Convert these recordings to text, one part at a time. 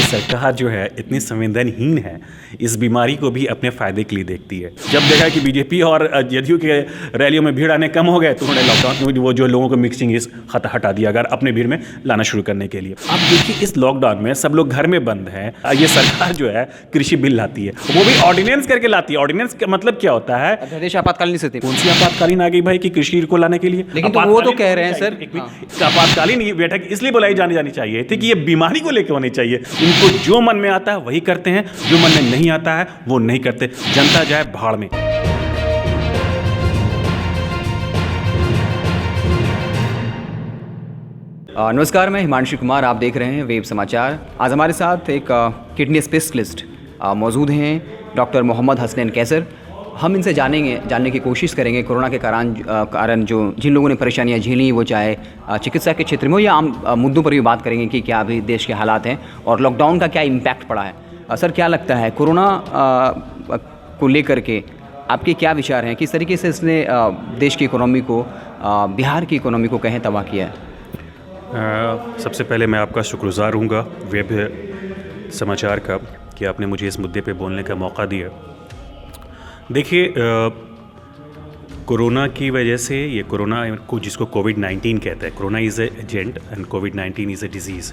सरकार जो है इतनी संवेदनहीन है, इस बीमारी को भी अपने फ़ायदे के लिए देखती है। जब देखा कि बीजेपी और जदयू के रैलियों में भीड़ आने कम हो गए तो उन्होंने लॉकडाउन में वो जो लोगों को मिक्सिंग इस हटा दिया अगर अपने भीड़ में लाना शुरू करने के लिए। अब देखिए इस लॉकडाउन में सब लोग घर में बंद हैं, ये सरकार जो है कृषि बिल लाती है, वो भी ऑर्डिनेंस करके लाती है। ऑर्डिनेंस का मतलब क्या होता है? अध्यादेश आपातकालीन स्थिति। कौन सी आपातकालीन आ गई भाई कि कृषि को लाने के लिए? लेकिन तो वो तो कह रहे हैं सर, आपातकालीन बैठक इसलिए बुलाई जानी चाहिए थी कि ये बीमारी को लेकर होनी चाहिए। इनको जो मन में आता है वही करते हैं, जो मन में नहीं आता है वो नहीं करते। जनता जाए भाड़ में। नमस्कार, मैं हिमांशु कुमार, आप देख रहे हैं वेब समाचार। आज हमारे साथ एक किडनी स्पेशलिस्ट मौजूद हैं, डॉक्टर मोहम्मद हसनैन कैसर। हम इनसे जानने की कोशिश करेंगे कोरोना के कारण जो जिन लोगों ने परेशानियां झेली, वो चाहे चिकित्सा के क्षेत्र में हो या आम मुद्दों पर भी बात करेंगे कि क्या अभी देश के हालात हैं और लॉकडाउन का क्या इम्पैक्ट पड़ा है। सर, क्या लगता है कोरोना को लेकर के आपके क्या विचार हैं? किस तरीके से इसने देश की इकोनॉमी को, बिहार की इकोनॉमी को कहें तबाह किया है? सबसे पहले मैं आपका शुक्रगुजार रहूँगा वेब समाचार का कि आपने मुझे इस मुद्दे पे बोलने का मौका दिया। देखिए, कोरोना की वजह से, ये कोरोना को जिसको कोविड-19 कहते हैं, corona is a agent and covid is a disease,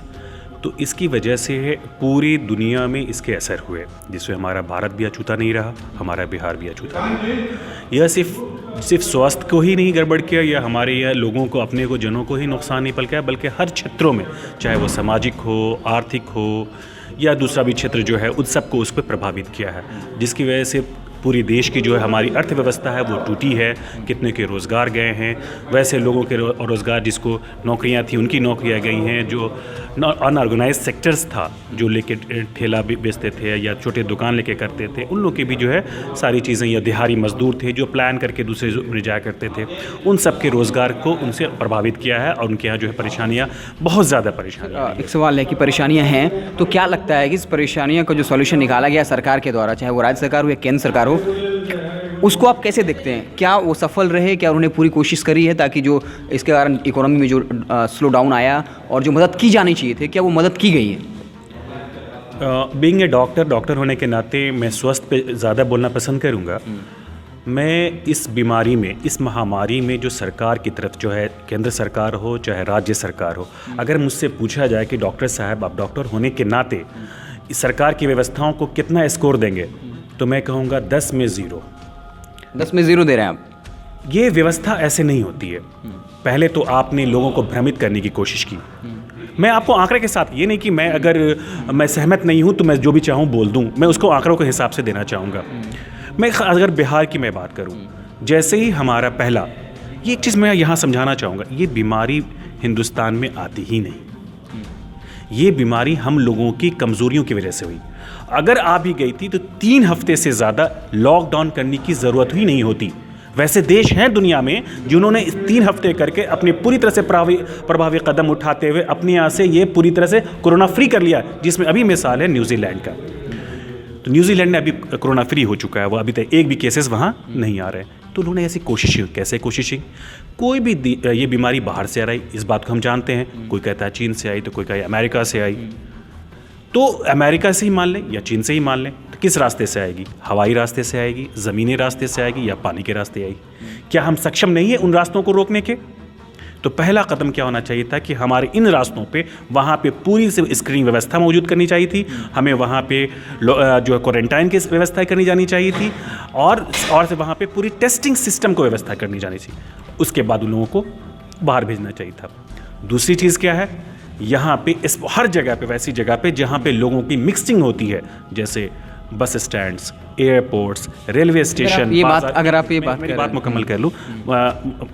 तो इसकी वजह से पूरी दुनिया में इसके असर हुए, जिससे हमारा भारत भी अछूता नहीं रहा, हमारा बिहार भी अछूता नहीं रहा। यह सिर्फ स्वास्थ्य को ही नहीं गड़बड़ किया या हमारे यहाँ लोगों को, अपने को, जनों को ही नुकसान नहीं पहुंचाया, बल्कि हर क्षेत्रों में, चाहे वो सामाजिक हो, आर्थिक हो या दूसरा भी क्षेत्र जो है, उन सबको उस पर प्रभावित किया है, जिसकी वजह से पूरी देश की जो है हमारी अर्थव्यवस्था है वो टूटी है। कितने के रोज़गार गए हैं, वैसे लोगों के रोज़गार, जिसको नौकरियां थी उनकी नौकरियां गई हैं, जो अनऑर्गेनाइज सेक्टर्स था, जो लेके ठेला बेचते थे या छोटे दुकान लेके करते थे, उन लोग की भी जो है सारी चीज़ें, या दिहाड़ी मजदूर थे जो प्लान करके दूसरे में जाया करते थे, उन सब के रोज़गार को उनसे प्रभावित किया है और उनके यहाँ जो है परेशानियाँ, बहुत ज़्यादा परेशानियाँ। एक सवाल है कि परेशानियाँ हैं, तो क्या लगता है कि इस परेशानियों का जो सॉल्यूशन निकाला गया सरकार के द्वारा, चाहे वो राज्य सरकार हो या केंद्र सरकार हो, उसको आप कैसे देखते हैं? क्या वो सफल रहे? क्या उन्होंने पूरी कोशिश करी है ताकि जो इसके कारण इकोनॉमी में जो स्लो डाउन आया और जो मदद की जानी चाहिए थी, क्या वो मदद की गई है? बीइंग ए डॉक्टर होने के नाते मैं स्वास्थ्य पे ज़्यादा बोलना पसंद करूँगा। मैं इस बीमारी में, इस महामारी में जो सरकार की तरफ जो है, केंद्र सरकार हो चाहे राज्य सरकार हो, अगर मुझसे पूछा जाए कि डॉक्टर साहब आप डॉक्टर होने के नाते इस सरकार की व्यवस्थाओं को कितना स्कोर देंगे, तो मैं कहूँगा 10 में 0। 10 में 0 दे रहे हैं आप? ये व्यवस्था ऐसे नहीं होती है। पहले तो आपने लोगों को भ्रमित करने की कोशिश की। मैं आपको आंकड़े के साथ, ये नहीं कि मैं सहमत नहीं हूँ तो मैं जो भी चाहूँ बोल दूँ, मैं उसको आंकड़ों के हिसाब से देना चाहूँगा। मैं अगर बिहार की मैं बात करूँ, जैसे ही हमारा पहला, ये एक चीज़ मैं यहाँ समझाना चाहूँगा, ये बीमारी हिंदुस्तान में आती ही नहीं। ये बीमारी हम लोगों की कमज़ोरियों की वजह से हुई। अगर आ भी गई थी तो 3 हफ्ते से ज़्यादा लॉकडाउन करने की ज़रूरत ही नहीं होती। वैसे देश हैं दुनिया में जिन्होंने इस 3 हफ्ते करके अपने पूरी तरह से प्रभावी कदम उठाते हुए अपने यहाँ से ये पूरी तरह से कोरोना फ्री कर लिया, जिसमें अभी मिसाल है न्यूजीलैंड का। तो न्यूजीलैंड में अभी कोरोना फ्री हो चुका है, वो अभी तक एक भी केसेस वहाँ नहीं आ रहे। तो उन्होंने ऐसी कोशिशें, कैसे कोशिशें, कोई भी ये बीमारी बाहर से आ रही, इस बात को हम जानते हैं। कोई कहता है चीन से आई, तो कोई कहता है अमेरिका से आई। तो अमेरिका से ही मान लें या चीन से ही मान लें, तो किस रास्ते से आएगी? हवाई रास्ते से आएगी, ज़मीनी रास्ते से आएगी या पानी के रास्ते आएगी? क्या हम सक्षम नहीं है उन रास्तों को रोकने के? तो पहला कदम क्या होना चाहिए था कि हमारे इन रास्तों पे, वहाँ पे पूरी से स्क्रीनिंग व्यवस्था मौजूद करनी चाहिए थी। हमें वहाँ पे जो है क्वारंटाइन की व्यवस्था करनी जानी चाहिए थी और से वहाँ पे पूरी टेस्टिंग सिस्टम को व्यवस्था करनी जानी चाहिए। उसके बाद उन लोगों को बाहर भेजना चाहिए था। दूसरी चीज़ क्या है, यहाँ पे इस हर जगह पे, वैसी जगह पे जहाँ पे लोगों की मिक्सिंग होती है, जैसे बस स्टैंड्स, एयरपोर्ट्स, रेलवे स्टेशन, मेरी बात मुकम्मल कर लूँ,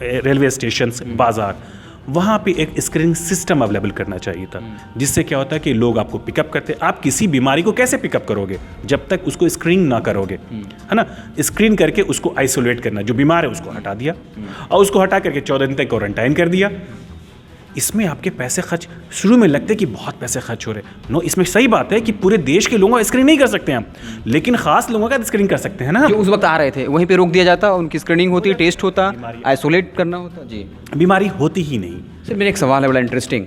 रेलवे स्टेशन, बाज़ार, वहाँ पे एक स्क्रीनिंग सिस्टम अवेलेबल करना चाहिए था, जिससे क्या होता है कि लोग आपको पिकअप करते। आप किसी बीमारी को कैसे पिकअप करोगे जब तक उसको स्क्रीन ना करोगे, है ना? स्क्रीन करके उसको आइसोलेट करना, जो बीमार है उसको हटा दिया और उसको हटा करके 14 दिन तक क्वारंटाइन कर दिया। इसमें आपके पैसे खर्च शुरू में लगते कि बहुत पैसे खर्च हो रहे, नो, इसमें सही बात है कि पूरे देश के लोगों का स्क्रीनिंग नहीं कर सकते हम, लेकिन खास लोगों का स्क्रीनिंग कर सकते हैं ना। जो उस वक्त आ रहे थे वहीं पे रोक दिया जाता, उनकी स्क्रीनिंग होती, टेस्ट होता, आइसोलेट करना होता। जी, बीमारी होती ही नहीं। सर, मेरा एक सवाल है बड़ा इंटरेस्टिंग।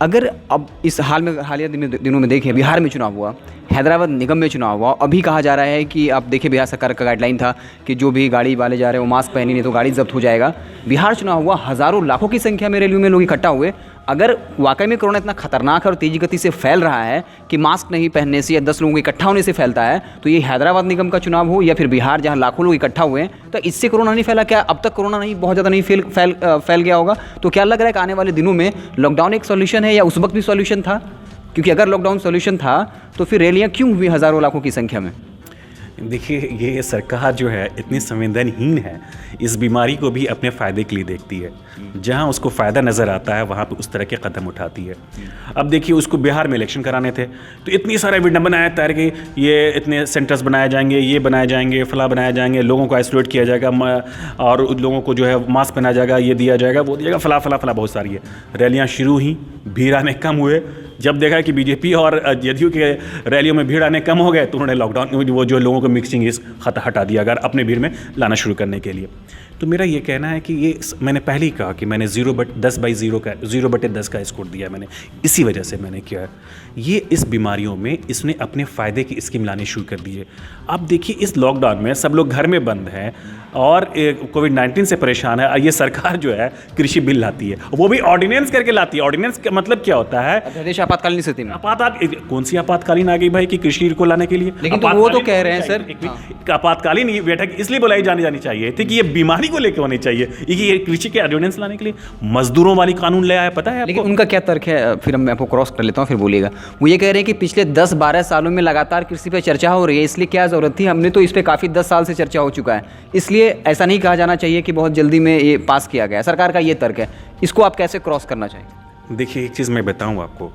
अगर अब इस हालिया दिनों में देखें, बिहार में चुनाव हुआ, हैदराबाद निगम में चुनाव हुआ, अभी कहा जा रहा है कि आप देखिए बिहार सरकार का गाइडलाइन था कि जो भी गाड़ी वाले जा रहे हैं वो मास्क पहनी नहीं तो गाड़ी जब्त हो जाएगा। बिहार चुनाव हुआ, हज़ारों लाखों की संख्या में रैलियों में लोग इकट्ठा हुए। अगर वाकई में कोरोना इतना खतरनाक है और तेज़ी गति से फैल रहा है कि मास्क नहीं पहनने से या 10 लोगों के इकट्ठा होने से फैलता है, तो ये हैदराबाद निगम का चुनाव हो या फिर बिहार जहाँ लाखों लोग इकट्ठा हुए हैं, तो इससे कोरोना नहीं फैला क्या? अब तक कोरोना नहीं बहुत ज़्यादा नहीं फैल गया होगा? तो क्या लग रहा है कि आने वाले दिनों में लॉकडाउन एक सॉल्यूशन है या उस वक्त भी सॉल्यूशन था? क्योंकि अगर लॉकडाउन सॉल्यूशन था तो फिर रैलियाँ क्यों हुई हज़ारों लाखों की संख्या में? देखिए, ये सरकार जो है इतनी संवेदनहीन है, इस बीमारी को भी अपने फ़ायदे के लिए देखती है। जहाँ उसको फ़ायदा नज़र आता है वहाँ पे उस तरह के कदम उठाती है। अब देखिए, उसको बिहार में इलेक्शन कराने थे तो इतनी सारे विडंबनाएं तैयार की, ये इतने सेंटर्स बनाए जाएंगे, ये बनाए जाएंगे, फला बनाए जाएंगे, लोगों को आइसोलेट किया जाएगा और लोगों को जो है मास्क पहनाया जाएगा, ये दिया जाएगा, वो दिया जाएगा, फला बहुत सारी है। रैलियाँ शुरू हुई, भीड़ आने कम हुए। जब देखा कि बीजेपी और जदयू के रैलियों में भीड़ आने कम हो गए तो उन्होंने लॉकडाउन वो जो लोगों को मिक्सिंग हटा दिया अगर अपने भीड़ में लाना शुरू करने के लिए। तो मेरा ये कहना है कि ये मैंने पहले ही कहा कि मैंने 0/10 का स्कोर दिया मैंने, इसी वजह से मैंने किया। ये इस बीमारियों में इसने अपने फ़ायदे की स्कीम लानी शुरू कर दी है। अब देखिए, इस लॉकडाउन में सब लोग घर में बंद हैं और कोविड-19 से परेशान है, ये सरकार जो है कृषि बिल लाती है, वो भी ऑर्डिनेंस करके लाती है। ऑर्डिनेंस का मतलब क्या होता है? अध्यादेश आपातकालीन स्थिति में। कौन सी आपातकालीन आ गई भाई कि कृषि को लाने के लिए? लेकिन तो वो तो कह रहे हैं सर, आपातकालीन ये बैठक इसलिए बुलाई जानी चाहिए थी कि ये बीमारी को लेकर होनी चाहिए, ये कृषि के ऑर्डिनेंस लाने के लिए मजदूरों वाली कानून ले आया, पता है आपको? लेकिन उनका क्या तर्क है? फिर मैं आपको क्रॉस कर लेता हूँ, फिर बोलिएगा। वो ये कह रहे हैं कि पिछले 10-12 सालों में लगातार कृषि पे चर्चा हो रही है, इसलिए क्या ज़रूरत थी? हमने तो इस पर काफ़ी 10 साल से चर्चा हो चुका है, इसलिए ऐसा नहीं कहा जाना चाहिए कि बहुत जल्दी में ये पास किया गया। सरकार का ये तर्क है, इसको आप कैसे क्रॉस करना चाहिए? देखिए, एक चीज़ मैं बताऊँ आपको,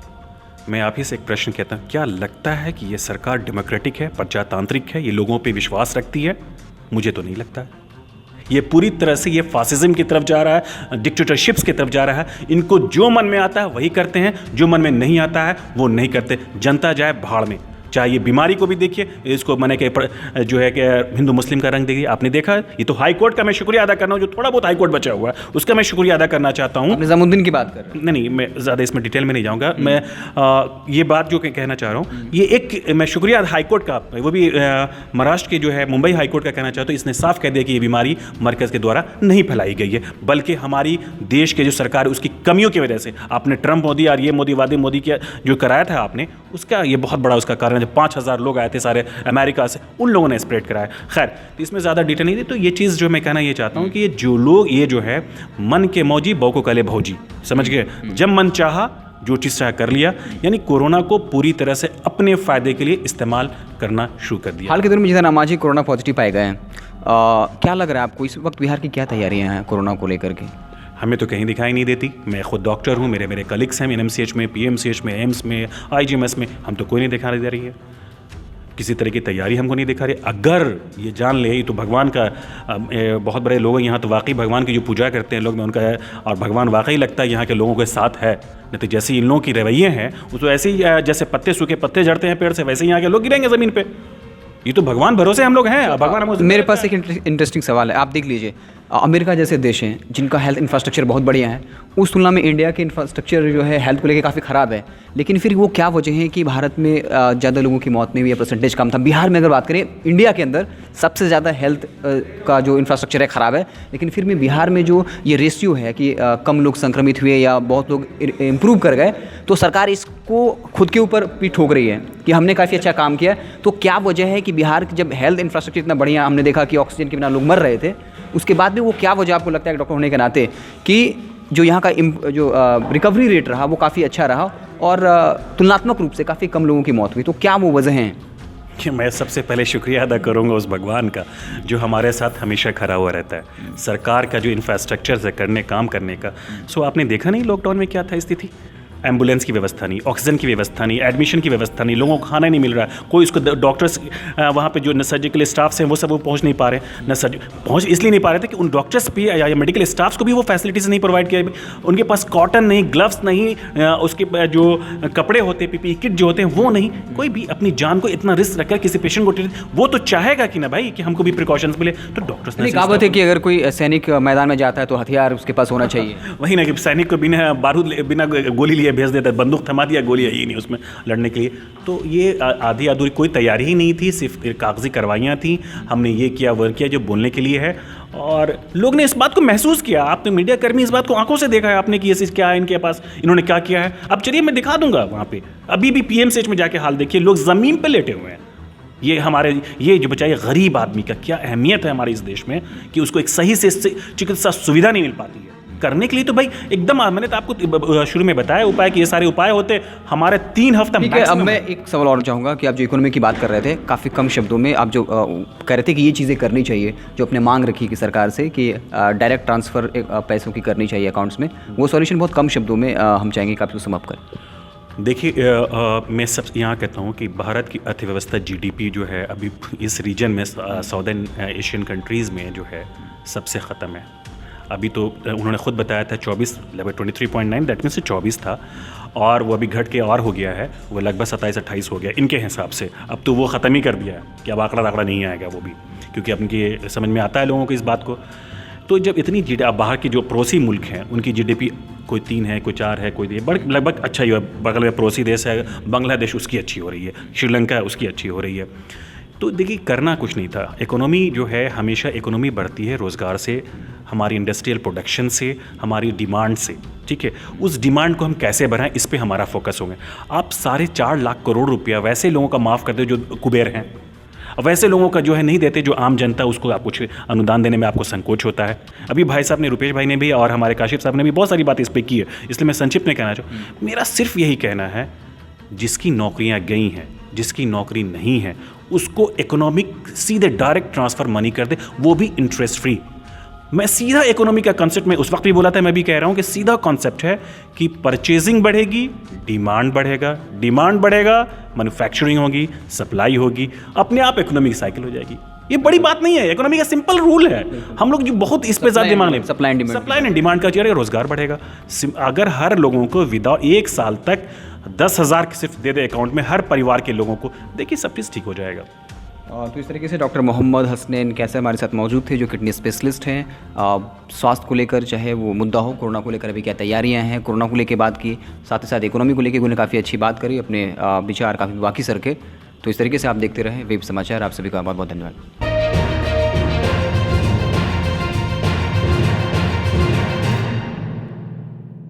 मैं आप ही से एक प्रश्न कहता हूँ, क्या लगता है कि ये सरकार डेमोक्रेटिक है, प्रजातांत्रिक है, ये लोगों पे विश्वास रखती है? मुझे तो नहीं लगता है। ये पूरी तरह से ये फासिज्म की तरफ जा रहा है, डिक्टेटरशिप्स की तरफ जा रहा है। इनको जो मन में आता है वही करते हैं, जो मन में नहीं आता है वो नहीं करते। जनता जाए भाड़ में। चाहे ये बीमारी को भी देखिए, इसको मैंने कि जो है कि हिंदू मुस्लिम का रंग देखिए, आपने देखा है। ये तो हाई कोर्ट का मैं शुक्रिया अदा करना हूँ, जो थोड़ा बहुत हाई कोर्ट बचा हुआ है उसका मैं शुक्रिया अदा करना चाहता हूँ। निजामुद्दीन की बात कर? नहीं, मैं ज़्यादा इसमें डिटेल में नहीं जाऊँगा। मैं ये बात जो कहना चाह रहा हूँ, ये एक मैं शुक्रिया हाई कोर्ट का, वो भी महाराष्ट्र के जो है मुंबई हाई कोर्ट का कहना चाहता हूँ। इसने साफ कह दिया कि ये बीमारी मरकज़ के द्वारा नहीं फैलाई गई है, बल्कि हमारी देश के जो सरकार है उसकी कमियों की वजह से। आपने ट्रंप मोदी और ये मोदीवादी मोदी का जो कराया था आपने, उसका ये बहुत बड़ा उसका कारण है। जब 5000 लोग आए थे सारे अमेरिका से, उन लोगों ने स्प्रेड कराया। खैर, तो इसमें ज़्यादा डिटेल नहीं थी। तो ये चीज़ जो मैं कहना ये चाहता हूँ कि ये जो लोग ये जो है मन के मौजी बौ को कले भौजी, समझ गए? जब मन चाहा जो चीज़ चाहे कर लिया, यानी कोरोना को पूरी तरह से अपने फ़ायदे के लिए इस्तेमाल करना शुरू कर दिया। हाल के दिनों में जितना नामाजी कोरोना पॉजिटिव पाए गए हैं, क्या लग रहा है आपको इस वक्त बिहार की क्या तैयारियाँ हैं कोरोना को लेकर के? हमें तो कहीं दिखाई नहीं देती। मैं खुद डॉक्टर हूँ, मेरे कलीग्स हैं एनएमसीएच में, पीएमसीएच में, एम्स में, आईजीएमएस में, हम तो कोई नहीं दिखाई दे रही है। किसी तरह की तैयारी हमको नहीं दिखा रही। अगर ये जान ले तो भगवान का बहुत बड़े लोग हैं यहाँ, तो वाकई भगवान की जो पूजा करते हैं लोग, मैं उनका और भगवान वाकई लगता है यहाँ के लोगों के साथ है। नहीं तो जैसे इन लोगों की रवैये हैं वो तो ऐसे ही जैसे पत्ते सूखे पत्ते झड़ते हैं पेड़ से, वैसे ही यहाँ के लोग गिरेंगे ज़मीन पे। ये तो भगवान भरोसे हम लोग हैं। भगवान हम मेरे पास एक इंटरेस्टिंग सवाल है। आप देख लीजिए, अमेरिका जैसे देश हैं जिनका हेल्थ इंफ्रास्ट्रक्चर बहुत बढ़िया है, उस तुलना में इंडिया के इंफ्रास्ट्रक्चर जो है हेल्थ को लेकर काफ़ी ख़राब है। लेकिन फिर वो क्या वजह है कि भारत में ज़्यादा लोगों की मौत नहीं हुई या परसेंटेज कम था? बिहार में अगर बात करें, इंडिया के अंदर सबसे ज़्यादा हेल्थ का जो इंफ्रास्ट्रक्चर है ख़राब है, लेकिन फिर भी बिहार में जो ये रेशियो है कि कम लोग संक्रमित हुए या बहुत लोग इम्प्रूव कर गए, तो सरकार इसको खुद के ऊपर भी ठोक रही है कि हमने काफ़ी अच्छा काम किया। तो क्या वजह है कि बिहार जब हेल्थ इंफ्रास्ट्रक्चर इतना बढ़िया, हमने देखा कि ऑक्सीजन के बिना लोग मर रहे थे, उसके बाद भी वो क्या वजह आपको लगता है डॉक्टर होने के नाते कि जो यहाँ का जो रिकवरी रेट रहा वो काफ़ी अच्छा रहा और तुलनात्मक रूप से काफ़ी कम लोगों की मौत हुई? तो क्या वो वजह हैं? कि मैं सबसे पहले शुक्रिया अदा करूंगा उस भगवान का जो हमारे साथ हमेशा खड़ा हुआ रहता है। सरकार का जो इंफ्रास्ट्रक्चर है काम करने का, सो आपने देखा नहीं लॉकडाउन में क्या था स्थिति? एम्बुलेंस की व्यवस्था नहीं, ऑक्सीजन की व्यवस्था नहीं, एडमिशन की व्यवस्था नहीं, लोगों को खाना नहीं मिल रहा है, कोई उसको डॉक्टर्स वहाँ पे जो सर्जिकल स्टाफ्स हैं वो सब वो पहुँच नहीं पा रहे। पहुँच इसलिए नहीं पा रहे थे कि उन डॉक्टर्स भी या मेडिकल स्टाफ्स को भी वो फैसिलिटीज़ नहीं प्रोवाइड किया। उनके पास कॉटन नहीं, ग्लव्स नहीं, उसके जो कपड़े होते पीपीई किट जो होते हैं वो नहीं। कोई भी अपनी जान को इतना रिस्क रखकर किसी पेशेंट को ट्रीट, वो तो चाहेगा कि ना भाई कि हमको भी प्रिकॉशंस मिले। तो डॉक्टर्स ने कहावत है कि अगर कोई सैनिक मैदान में जाता है तो हथियार उसके पास होना चाहिए। वही ना कि सैनिक को बिना बारूद बिना गोली लिए गोलियां भेज देता है, बंदूक थमा दिया, गोलियां ही नहीं उसमें लड़ने के लिए। तो ये आधी अधूरी कोई तैयारी ही नहीं थी, सिर्फ कागजी कार्रवाइयाँ थी, हमने ये किया वो किया जो बोलने के लिए है। और लोग ने इस बात को महसूस किया, आपने मीडिया कर्मी इस बात को आंखों से देखा है आपने कि ये क्या है इनके पास, इन्होंने क्या किया है। अब चलिए मैं दिखा दूंगा वहाँ पे, अभी भी PMCH में जाके हाल देखिए, लोग ज़मीन पे लेटे हुए हैं। ये हमारे ये जो बचाए गरीब आदमी का क्या अहमियत है हमारे इस देश में कि उसको एक सही से चिकित्सा सुविधा नहीं मिल पाती है। करने के लिए तो भाई एकदम, मैंने तो आपको शुरू में बताया उपाय कि ये सारे उपाय होते हमारे 3 हफ्ता। ठीक है, अब मैं एक सवाल और चाहूँगा कि आप जो इकोनॉमी की बात कर रहे थे काफ़ी कम शब्दों में, आप जो कह रहे थे कि ये चीज़ें करनी चाहिए, जो अपने मांग रखी कि सरकार से कि डायरेक्ट ट्रांसफ़र पैसों की करनी चाहिए अकाउंट्स में, वो सॉल्यूशन बहुत कम शब्दों में हम चाहेंगे कि आप उसको समाप्त करें। देखिए, मैं सब यहाँ कहता हूँ कि भारत की अर्थव्यवस्था GDP जो है अभी इस रीजन में साउदर्न एशियन कंट्रीज़ में जो है सबसे ख़त्म है। अभी तो उन्होंने ख़ुद बताया था लगभग 23.9, दैट मीन्स 24 था, और वो अभी घट के और हो गया है, वो लगभग 27-28 हो गया इनके हिसाब से। अब तो वो ख़त्म ही कर दिया है कि अब आंकड़ा नहीं आएगा वो भी, क्योंकि अब इनके समझ में आता है लोगों को इस बात को। तो जब इतनी अब बाहर के जो पड़ोसी मुल्क हैं उनकी GDP कोई 3 है, कोई 4 है, कोई लगभग अच्छा ही है। बगल में पड़ोसी देश है बांग्लादेश, उसकी अच्छी हो रही है, श्रीलंका है उसकी अच्छी हो रही है। तो देखिए, करना कुछ नहीं था। इकोनॉमी जो है हमेशा इकोनॉमी बढ़ती है रोज़गार से, हमारी इंडस्ट्रियल प्रोडक्शन से, हमारी डिमांड से, ठीक है। उस डिमांड को हम कैसे बढ़ाएं, इस पे हमारा फोकस होगा। आप 4.5 लाख करोड़ रुपया वैसे लोगों का माफ़ करते हो जो कुबेर हैं, वैसे लोगों का जो है नहीं देते, जो आम जनता उसको आप कुछ अनुदान देने में आपको संकोच होता है। अभी भाई साहब ने, रुपेश भाई ने भी और हमारे काशिफ साहब ने भी बहुत सारी बात इस पर की है, इसलिए मैं संक्षिप्त में कहना चाहूँ। मेरा सिर्फ यही कहना है, जिसकी नौकरियाँ गई हैं, जिसकी नौकरी नहीं है, उसको इकोनॉमिक सीधे डायरेक्ट ट्रांसफ़र मनी कर दे, वो भी इंटरेस्ट फ्री। मैं सीधा इकोनॉमी का कॉन्सेप्ट में उस वक्त भी बोला था, मैं भी कह रहा हूँ कि सीधा कॉन्सेप्ट है कि परचेजिंग बढ़ेगी, डिमांड बढ़ेगा, मैन्युफैक्चरिंग होगी, सप्लाई होगी, अपने आप इकोनॉमी की साइकिल हो जाएगी। ये बड़ी बात नहीं है, इकोनॉमी का सिंपल रूल है। हम लोग जो बहुत इस पे ज़्यादा दिमाग नहीं, सप्लाई एंड डिमांड का चेहरा, रोजगार बढ़ेगा। अगर हर लोगों को विदाउट 1 साल तक 10,000 सिर्फ दे दे अकाउंट में, हर परिवार के लोगों को, देखिए सब चीज़ ठीक हो जाएगा। तो इस तरीके से डॉक्टर मोहम्मद हसनैन कैसर हमारे साथ मौजूद थे, जो किडनी स्पेशलिस्ट हैं। स्वास्थ्य को लेकर चाहे वो मुद्दा हो, कोरोना को लेकर अभी क्या तैयारियां हैं, कोरोना को लेकर बात की, साथ ही साथ इकोनॉमी को लेकर उन्होंने काफ़ी अच्छी बात करी, अपने विचार काफ़ी बाकी सर के। तो इस तरीके से आप देखते रहें वेब समाचार। आप सभी का बहुत बहुत धन्यवाद।